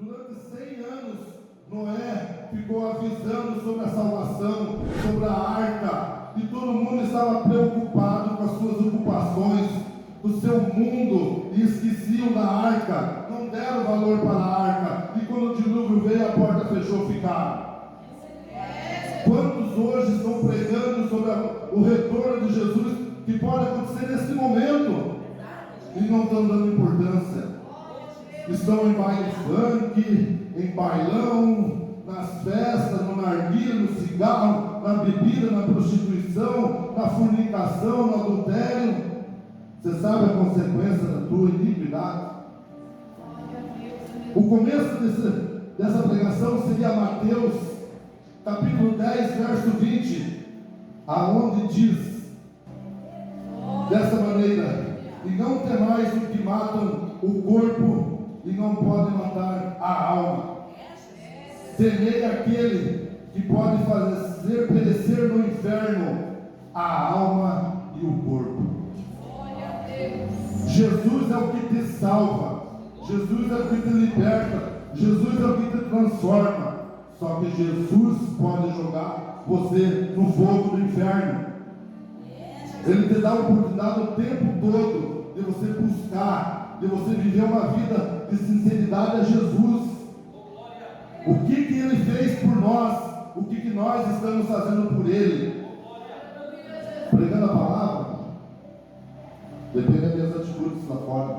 Durante 100 anos, Noé ficou avisando sobre a salvação, sobre a arca, e todo mundo estava preocupado com as suas ocupações, do seu mundo, e esqueciam da arca, não deram valor para a arca, e quando o dilúvio veio, a porta fechou, ficaram. Quantos hoje estão pregando sobre o retorno de Jesus, que pode acontecer nesse momento, e não estão dando importância? Estão em baile funk, em bailão, nas festas, no narguilha, no cigarro, na bebida, na prostituição, na fornicação, no adultério. Você sabe a consequência da tua iniquidade? O começo dessa pregação seria Mateus, capítulo 10, verso 20, aonde diz dessa maneira: e não temais o que matam o corpo e não podem matar a alma. Temei aquele que pode fazer perecer no inferno a alma e o corpo. Jesus é o que te salva, Jesus é o que te liberta, Jesus é o que te transforma. Só que Jesus pode jogar você no fogo do inferno. Ele te dá a oportunidade o tempo todo de você buscar, de você viver uma vida de sinceridade a Jesus. O que Ele fez por nós, o que nós estamos fazendo por Ele? Pregando a palavra, depende das minhas atitudes lá fora.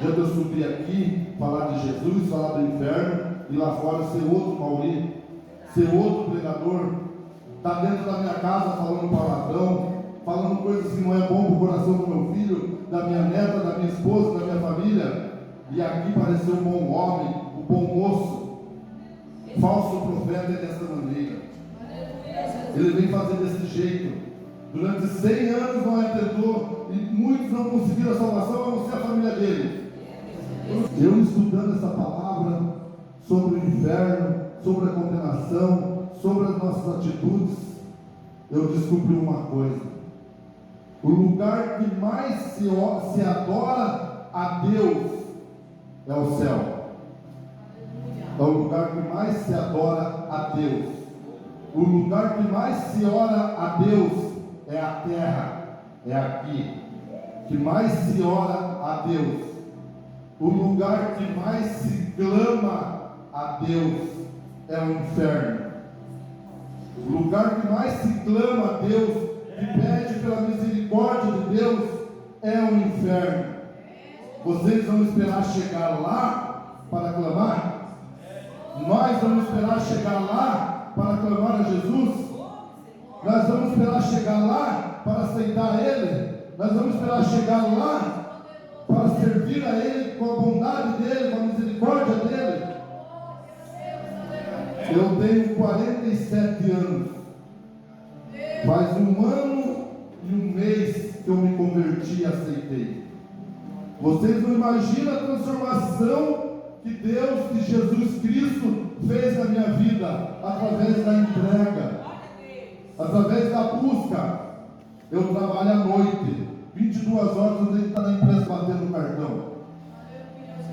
Já eu subi aqui, falar de Jesus, falar do inferno, e lá fora ser outro Mauri, ser outro pregador, está dentro da minha casa falando palavrão, falando coisas que não é bom para o coração do meu filho, da minha neta, da minha esposa, da minha família, e aqui parecer um bom homem, um bom moço. Falso profeta é dessa maneira. Ele vem fazer desse jeito. Durante 100 anos não tentou, e muitos não conseguiram a salvação, a não ser a família dele. Eu estudando essa palavra sobre o inferno, sobre a condenação, sobre as nossas atitudes, eu descobri uma coisa: o lugar que mais se adora a Deus é o céu. É o lugar que mais se adora a Deus. O lugar que mais se ora a Deus é a terra, é aqui. Que mais se ora a Deus. O lugar que mais se clama a Deus é o inferno. O lugar que mais se clama a Deus, que pede pela misericórdia de Deus, é o inferno. Vocês vão esperar chegar lá para clamar? Nós vamos esperar chegar lá para clamar a Jesus? Nós vamos esperar chegar lá para aceitar Ele? Nós vamos esperar chegar lá para servir a Ele com a bondade dEle, com a misericórdia dEle? Eu tenho 47 anos. Faz 1 ano e 1 mês que eu me converti e aceitei. Vocês não imaginam a transformação que Deus, que Jesus Cristo fez na minha vida, através da entrega, através da busca. Eu trabalho à noite, 22 horas eu tenho que estar na empresa batendo cartão,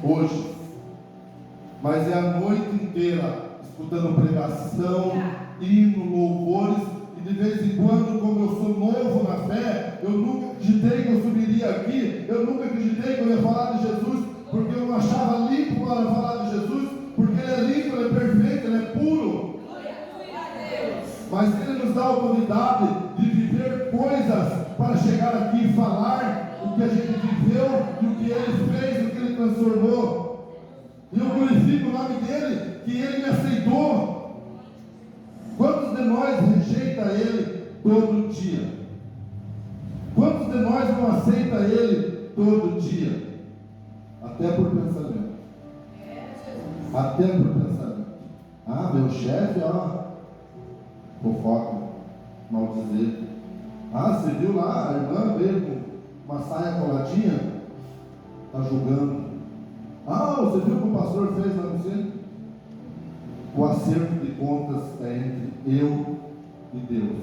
hoje, mas é a noite inteira, escutando pregação, hino, louvores, e de vez em quando, como eu sou novo na fé, eu nunca acreditei que eu subiria aqui, eu nunca acreditei que eu ia falar de Jesus, porque eu não achava limpo para falar de Jesus, porque Ele é limpo, Ele é perfeito, Ele é puro. Mas Ele nos dá a oportunidade de viver coisas para chegar aqui e falar o que a gente viveu, e o que Ele fez, o que Ele transformou. E eu glorifico o nome dEle, que Ele me aceitou. Quantos de nós rejeita Ele todo dia? Quantos de nós não aceita Ele todo dia? Até por pensamento. Até por pensamento. Ah, meu chefe, ó, fofoca, mal dizer. Ah, você viu lá, a irmã veio com uma saia coladinha? Está julgando. Ah, você viu o que o pastor fez lá no centro? O acerto de contas é entre eu e Deus,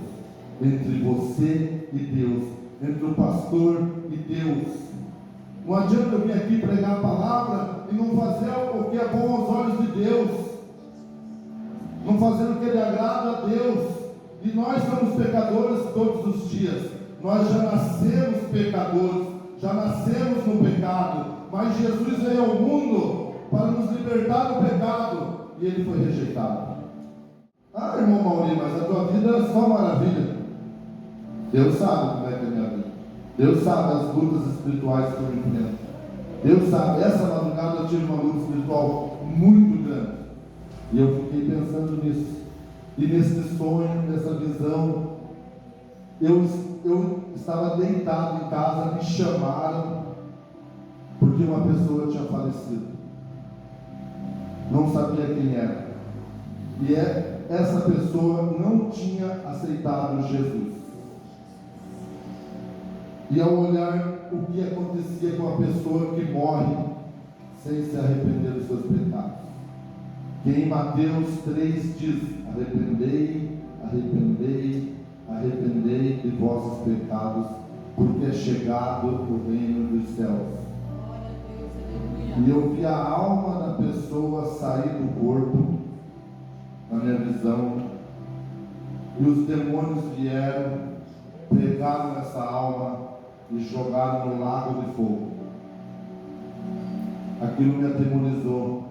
entre você e Deus, entre o pastor e Deus. Não adianta eu vir aqui pregar a palavra e não fazer o que é bom aos olhos de Deus, não fazer o que lhe agrada a Deus. E nós somos pecadores todos os dias. Nós já nascemos pecadores, já nascemos no pecado, mas Jesus veio ao mundo para nos libertar do pecado e Ele foi rejeitado. Ah, irmão Mauri, mas a tua vida é só maravilha. Deus sabe como é que é a minha vida. Deus sabe as lutas espirituais que eu enfrento. Deus sabe. Essa madrugada eu tive uma luta espiritual muito grande. E eu fiquei pensando nisso. E nesse sonho, nessa visão, eu estava deitado em casa, me chamaram, porque uma pessoa tinha falecido. Não sabia quem era. E essa pessoa não tinha aceitado Jesus. E ao olhar o que acontecia com a pessoa que morre sem se arrepender dos seus pecados, que em Mateus 3 diz: arrependei, arrependei, arrependei de vossos pecados, porque é chegado o reino dos céus. E eu vi a alma da pessoa sair do corpo, na minha visão, e os demônios vieram, pegaram essa alma e jogaram no lago de fogo. Aquilo me atemorizou.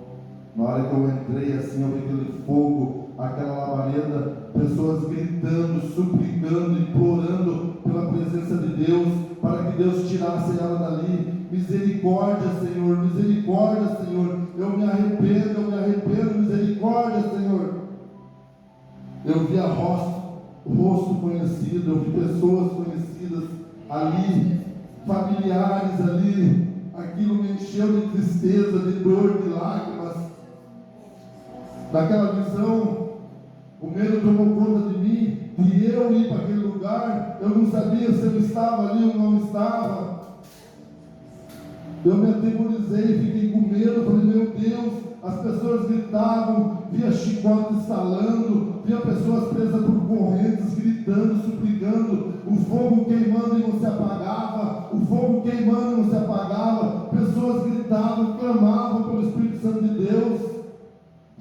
Na hora que eu entrei assim, eu vi aquele fogo, aquela labareda, pessoas gritando, suplicando, implorando pela presença de Deus, para que Deus tirasse ela dali. Misericórdia, Senhor, misericórdia, Senhor, eu me arrependo, misericórdia, Senhor. Eu vi o rosto conhecido, eu vi pessoas conhecidas ali, familiares ali. Aquilo me encheu de tristeza, de dor, de lágrimas. Naquela visão, o medo tomou conta de mim, e eu ir para aquele lugar. Eu não sabia se eu estava ali ou não estava. Eu me atemorizei, fiquei com medo. Falei, meu Deus, as pessoas gritavam, via chicote estalando, via pessoas presas por correntes, gritando, suplicando, o fogo queimando e não se apagava, o fogo queimando e não se apagava, pessoas gritavam, clamavam pelo Espírito Santo de Deus.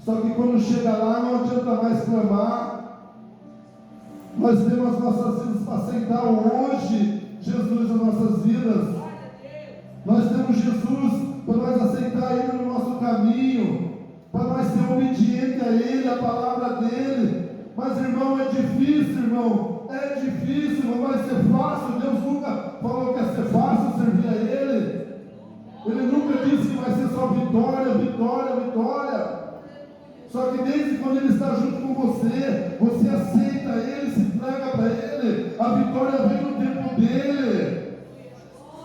Só que quando chega lá, não adianta mais clamar. Nós temos as nossas vidas para aceitar hoje Jesus nas nossas vidas. Nós temos Jesus para nós aceitar Ele no nosso caminho, para nós ser obedientes a Ele, a palavra dEle. Mas, irmão, é difícil, irmão. É difícil, não vai ser fácil. Deus nunca falou que ia ser fácil servir a Ele. Ele nunca disse que vai ser só vitória, vitória, vitória. Só que desde quando Ele está junto com você, você aceita Ele, se entrega para Ele, a vitória vem no tempo dEle.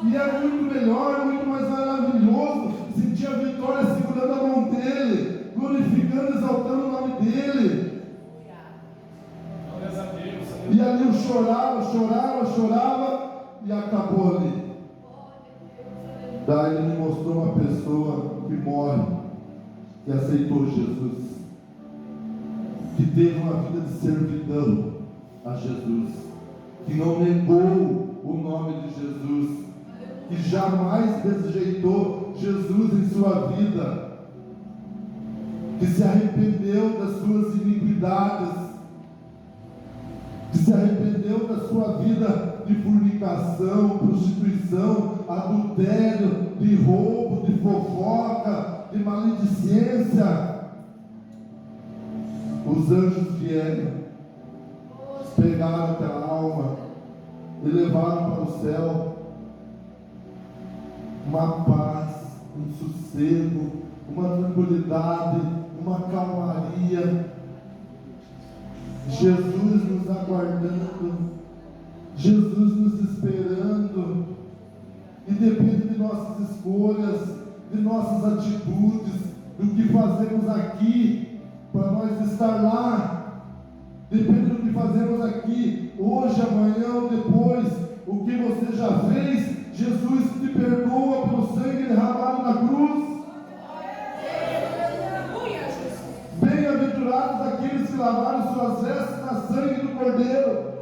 E é muito melhor, muito mais maravilhoso sentir a vitória segurando a mão dEle, glorificando, exaltando o nome dEle. E ali eu chorava e acabou ali. Daí Ele me mostrou uma pessoa que morre, que aceitou Jesus, que teve uma vida de servidão a Jesus, que não negou o nome de Jesus, que jamais desrejeitou Jesus em sua vida, que se arrependeu das suas iniquidades, que se arrependeu da sua vida de fornicação, prostituição, adultério, de roubo, de fofoca, de maledicência. Os anjos vieram, pegaram aquela alma e levaram para o céu. Uma paz, um sossego, uma tranquilidade, uma calmaria. Jesus nos aguardando, Jesus nos esperando. E depende de nossas escolhas, de nossas atitudes, do que fazemos aqui para nós estar lá. Depende do que fazemos aqui, hoje, amanhã ou depois. O que você já fez, Jesus te perdoa pelo sangue derramado na cruz. Bem-aventurados aqueles que lavaram suas vestes na sangue do Cordeiro.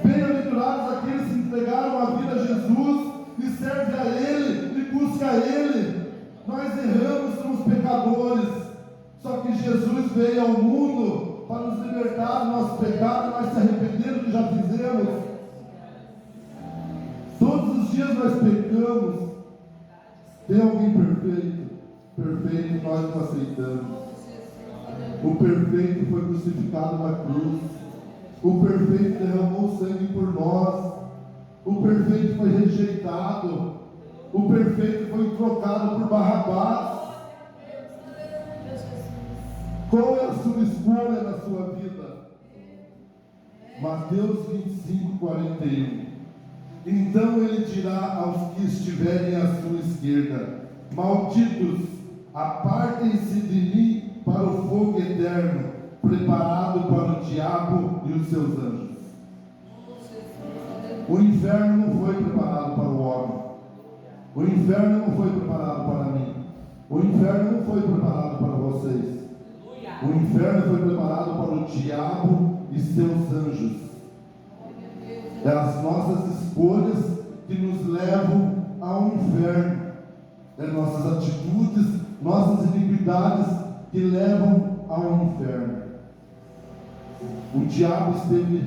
Bem-aventurados aqueles que entregaram a vida a Jesus e servem a erramos, somos pecadores. Só que Jesus veio ao mundo para nos libertar do nosso pecado, nós se arrepender do que já fizemos. Todos os dias nós pecamos. Tem alguém perfeito? Perfeito nós não aceitamos. O perfeito foi crucificado na cruz. O perfeito derramou sangue por nós. O perfeito foi rejeitado. O perfeito foi trocado por Barrabás. Qual é a sua escolha na sua vida? Mateus 25, 41. Então ele dirá aos que estiverem à sua esquerda: malditos, apartem-se de mim para o fogo eterno, preparado para o diabo e os seus anjos. O inferno não foi preparado para o homem. O inferno não foi preparado para mim. O inferno não foi preparado para vocês. O inferno foi preparado para o diabo e seus anjos. É as nossas escolhas que nos levam ao inferno. É nossas atitudes, nossas iniquidades que levam ao inferno. O diabo esteve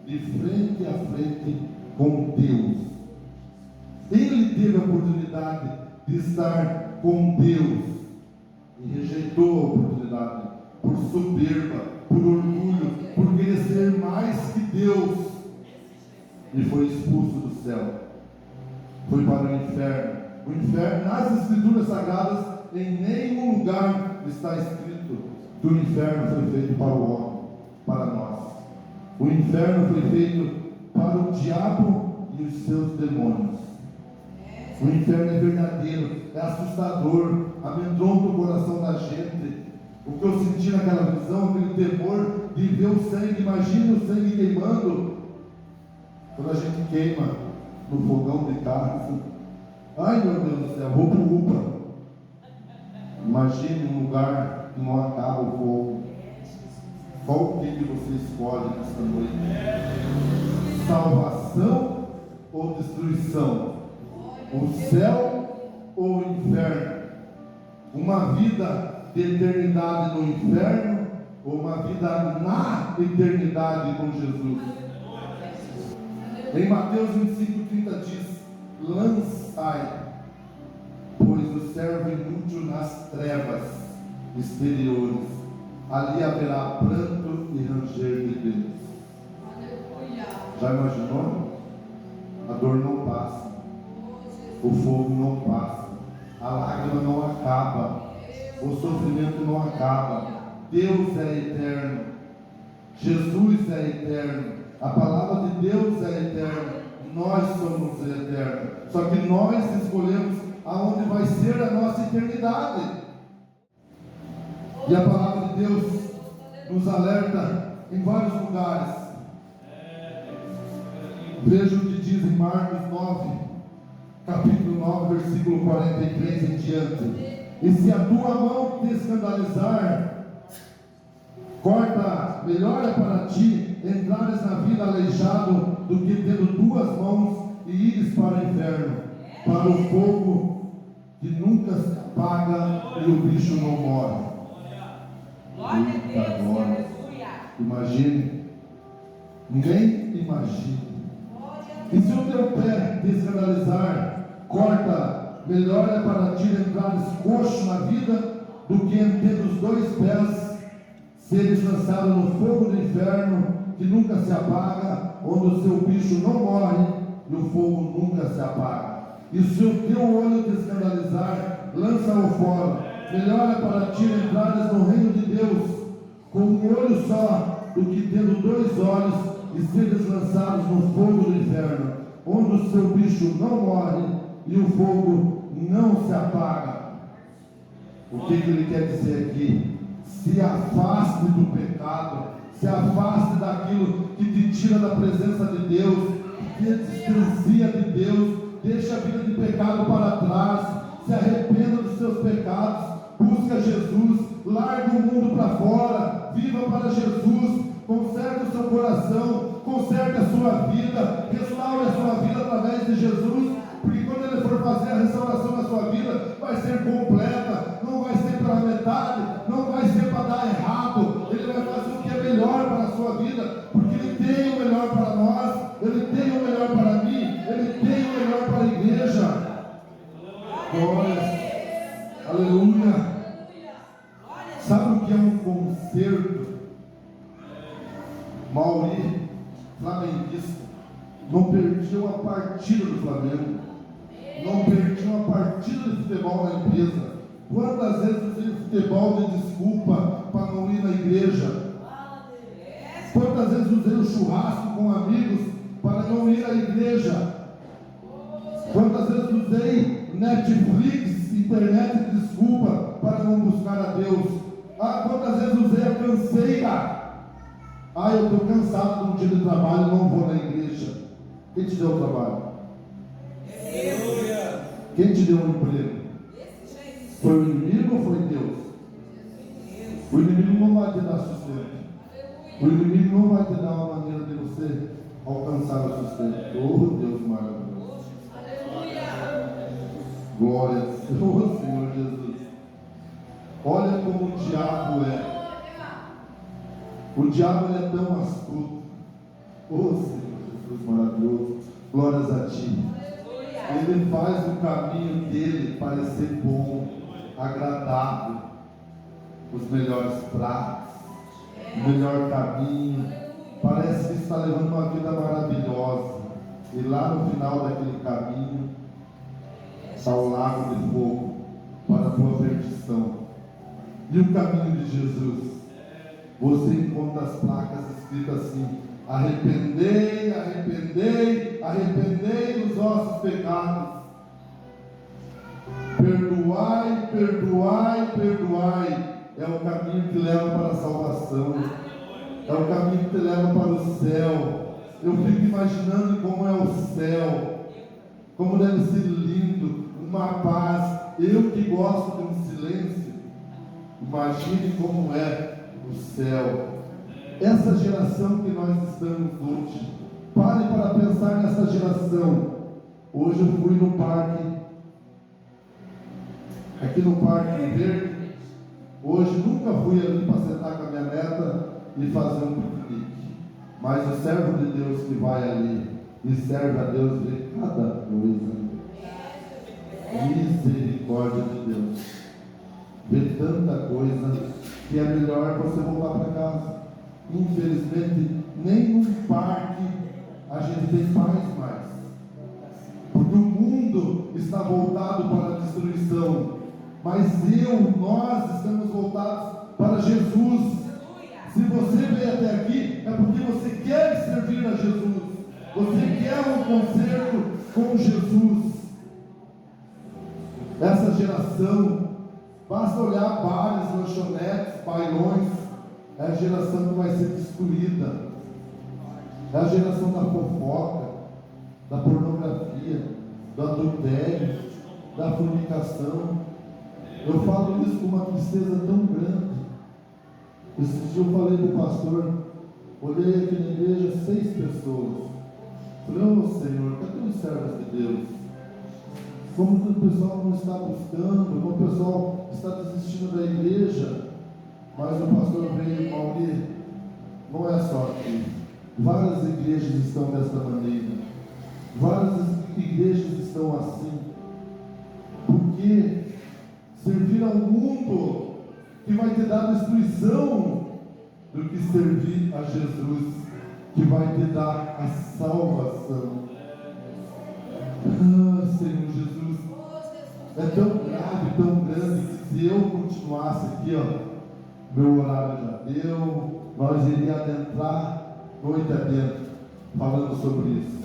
de frente a frente com Deus. Ele teve a oportunidade de estar com Deus e rejeitou a oportunidade por soberba, por orgulho, por querer ser mais que Deus, e foi expulso do céu. Foi para o inferno. O inferno, nas escrituras sagradas, em nenhum lugar está escrito que o inferno foi feito para o homem, para nós. O inferno foi feito para o diabo e os seus demônios. O inferno é verdadeiro, é assustador, amedronta o coração da gente. O que eu senti naquela visão, aquele temor de ver o sangue, imagina o sangue queimando. Quando a gente queima no fogão de casa, ai meu Deus do céu, vou para o UPA. Imagine um lugar que não acaba o fogo. Qual o que você escolhe nesta noite? Salvação ou destruição? O céu ou o inferno? Uma vida de eternidade no inferno ou uma vida na eternidade com Jesus? Em Mateus 25:30 diz: lançai, pois o servo inútil nas trevas exteriores, ali haverá pranto e ranger de dentes. Já imaginou? A dor não passa, o fogo não passa, a lágrima não acaba, o sofrimento não acaba. Deus é eterno, Jesus é eterno, a palavra de Deus é eterna, nós somos eternos. Só que nós escolhemos aonde vai ser a nossa eternidade. E a palavra de Deus nos alerta em vários lugares. Veja o que diz em Marcos 9, capítulo 9, versículo 43 em diante. E se a tua mão te escandalizar, corta, melhor é para ti entrares na vida aleijado do que tendo duas mãos e ires para o inferno, para o fogo que nunca se apaga e o bicho não morre. Eita glória! Imagine, ninguém imagina. E se o teu pé te escandalizar, corta, melhor é para ti entrares coxo na vida do que tendo os dois pés seres lançado no fogo do inferno que nunca se apaga, onde o seu bicho não morre e o fogo nunca se apaga. E se o teu olho te escandalizar, lança-o fora. Melhor é para ti entrares no reino de Deus com um olho só, do que tendo dois olhos e seres lançados no fogo do inferno, onde o seu bicho não morre e o fogo não se apaga. O que ele quer dizer aqui? Se afaste do pecado, se afaste daquilo que te tira da presença de Deus, que te distancia de Deus. Deixa a vida de pecado para trás, se arrependa dos seus pecados, busca Jesus, larga o mundo para fora, viva para Jesus, conserte o seu coração, conserte a sua vida, restaure a sua vida através de Jesus, porque quando Ele for fazer a restauração na sua vida, vai ser completa, melhor para a sua vida, porque Ele tem o melhor para nós, Ele tem o melhor para mim, Ele tem o melhor para a igreja. Glória. Aleluia. Sabe o que é um concerto? Mauri, flamenguista, não perdia uma partida do Flamengo, não perdia uma partida de futebol na empresa. Quantas vezes usei o futebol de desculpa para não ir na igreja? Quantas vezes usei o churrasco com amigos para não ir à igreja? Quantas vezes usei Netflix, internet de desculpa para não buscar a Deus? Quantas vezes usei a canseira? Eu estou cansado de um dia de trabalho, não vou na igreja. Quem te deu o trabalho? Quem te deu um emprego? Foi o inimigo ou foi Deus? O inimigo não vai te dar sustento. O inimigo não vai te dar uma maneira de você alcançar o sustento. Oh, Deus maravilhoso. Glória a Deus, Senhor Jesus. Olha como o diabo é. O diabo ele é tão astuto. Oh, Senhor Jesus maravilhoso. Glórias a Ti. Ele faz o caminho dele parecer bom, agradável, os melhores pratos, o melhor caminho. Parece que está levando uma vida maravilhosa. E lá no final daquele caminho está o lago de fogo para a tua perdição. E o caminho de Jesus? Você encontra as placas escritas assim: arrependei, arrependei, arrependei dos vossos pecados. Perdoai, perdoai, perdoai. É o caminho que leva para a salvação. É o caminho que te leva para o céu. Eu fico imaginando como é o céu, como deve ser lindo, uma paz. Eu que gosto de um silêncio, imagine como é o céu. Essa geração que nós estamos hoje, pare para pensar nessa geração. Hoje eu fui no parque, aqui no Parque Verde. Hoje nunca fui ali para sentar com a minha neta e fazer um piquenique, mas o servo de Deus que vai ali e serve a Deus vê cada coisa. Misericórdia de Deus, vê tanta coisa que é melhor você voltar para casa. Infelizmente, nem num parque a gente tem paz mais, porque o mundo está voltado para a destruição, mas nós estamos voltados para Jesus. Se você veio até aqui, é porque você quer servir a Jesus, você quer um concerto com Jesus. Essa geração, basta olhar bares, lanchonetes, bailões, é a geração que vai ser destruída. É a geração da fofoca, da pornografia, do adultério, da fornicação. Eu falo isso com uma tristeza tão grande. Esse dia eu falei para o pastor, olhei aqui na igreja 6 pessoas. Falei: ô Senhor, cadê os servos de Deus? Como que o pessoal não está buscando, como o pessoal está desistindo da igreja. Mas o pastor veio: Mauri, não é só aqui. Várias igrejas estão desta maneira. Várias igrejas estão assim. Porque servir ao mundo que vai te dar destruição, do que servir a Jesus que vai te dar a salvação. Senhor Jesus, é tão grande que se eu continuasse aqui, meu horário já deu, nós iríamos adentrar noite adentro, falando sobre isso.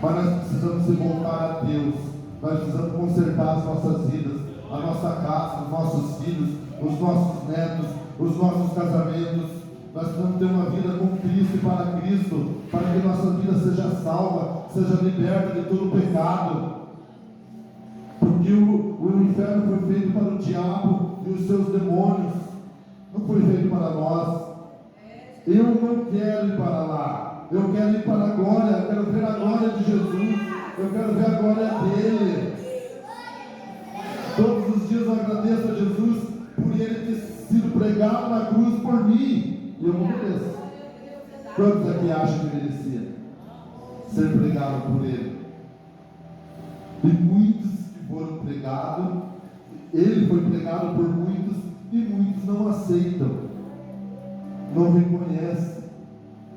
Mas nós precisamos se voltar a Deus, nós precisamos consertar as nossas vidas, a nossa casa, os nossos filhos, os nossos netos, os nossos casamentos. Nós precisamos ter uma vida com Cristo e para Cristo, para que nossa vida seja salva, seja liberta de todo o pecado. Porque o inferno foi feito para o diabo e os seus demônios, não foi feito para nós. Eu não quero ir para lá, eu quero ir para a glória, eu quero ver a glória de Jesus, eu quero ver a glória dele. Todos os dias eu agradeço a Jesus por ele ter sido pregado na cruz por mim. E eu não mereço. Quantos aqui acham que merecia ser pregado por ele? E muitos que foram pregados, ele foi pregado por muitos, e muitos não aceitam, não reconhecem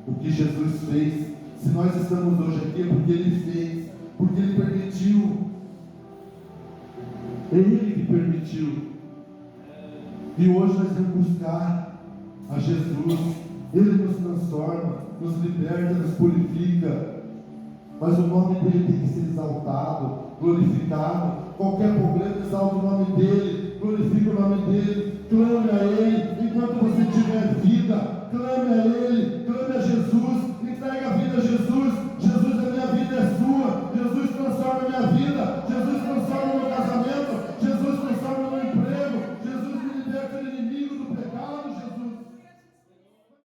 o que Jesus fez. Se nós estamos hoje aqui é porque ele fez, porque ele permitiu. É ele que permitiu. E hoje nós vamos buscar a Jesus. Ele nos transforma, nos liberta, nos purifica. Mas o nome dele tem que ser exaltado, glorificado. Qualquer problema, exalta o nome dele, glorifica o nome dele, clame a ele. Enquanto você tiver vida, clame a ele, clame a Jesus, entregue a vida a Jesus. Jesus, a minha vida é sua. Jesus transforma a minha vida. Jesus